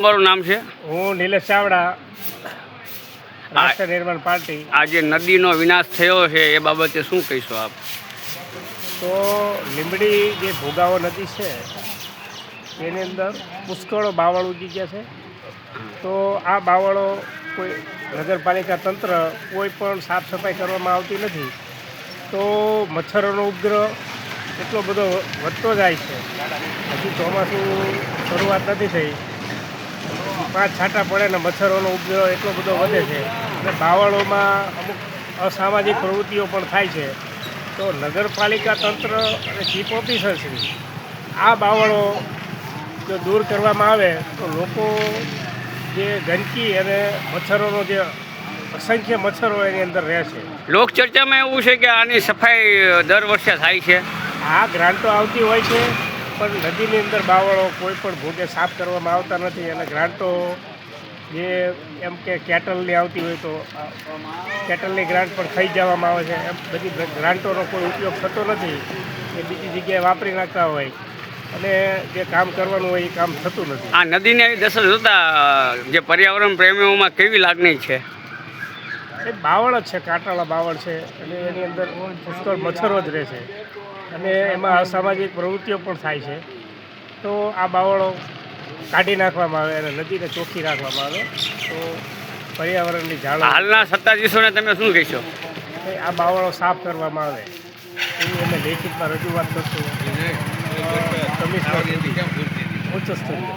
તમારું નામ છે? હું નિલેશ ચાવડા, રાષ્ટ્ર નિર્માણ પાર્ટી. આજે નદીનો વિનાશ થયો છે એ બાબતે શું કહીશો આપ? તો લીંબડી જે ભોગાવો નદી છે એની અંદર પુષ્કળો બાવળ ઉગી ગયા છે. તો આ બાવળો કોઈ નગરપાલિકા તંત્ર કોઈ પણ સાફ સફાઈ કરવામાં આવતી નથી. તો મચ્છરોનો ઉપદ્રવ એટલો બધો વધતો જાય છે. હજી ચોમાસું શરૂઆત નથી થઈ, 5 છાંટા પડે ને મચ્છરોનો ઉપદ્રવ એટલો બધો વધે છે અને બાવળોમાં અમુક અસામાજિક પ્રવૃત્તિઓ પણ થાય છે. તો નગરપાલિકા તંત્ર અને ચીફ ઓફિસર શ્રી આ બાવળો જો દૂર કરવામાં આવે તો લોકો જે ગંદકી અને મચ્છરોનો જે અસંખ્ય મચ્છરો એની અંદર રહે છે. લોકચર્ચામાં એવું છે કે આની સફાઈ દર વર્ષે થાય છે. આ ગ્રાન્ટો આવતી હોય છે પણ નદીની અંદર બાવળો કોઈ પણ ભોગે સાફ કરવામાં આવતા નથી. અને ગ્રાન્ટો જે એમ કે કેટલની આવતી હોય તો કેટલની ગ્રાન્ટ પણ થઈ જવામાં આવે છે. એમ બધી ગ્રાન્ટોનો કોઈ ઉપયોગ થતો નથી. એ બીજી જગ્યાએ વાપરી નાખતા હોય અને જે કામ કરવાનું હોય એ કામ થતું નથી. આ નદીની આવી દશા જોતાં જે પર્યાવરણ પ્રેમીઓમાં કેવી લાગણી છે? એ બાવળ જ છે, કાંટાળા બાવળ છે અને એની અંદર પુષ્કળ મચ્છરો જ રહે છે અને એમાં અસામાજિક પ્રવૃત્તિઓ પણ થાય છે. તો આ બાવળો કાઢી નાખવામાં આવે અને નદીને ચોખ્ખી રાખવામાં આવે તો પર્યાવરણની જાળવણી. હાલના સત્તાધીશોને તમે શું કહેશો? આ બાવળો સાફ કરવામાં આવે એવી અમે લેખિતમાં રજૂઆત કરશું કમિશનર ઉચ્ચ સ્તરીય.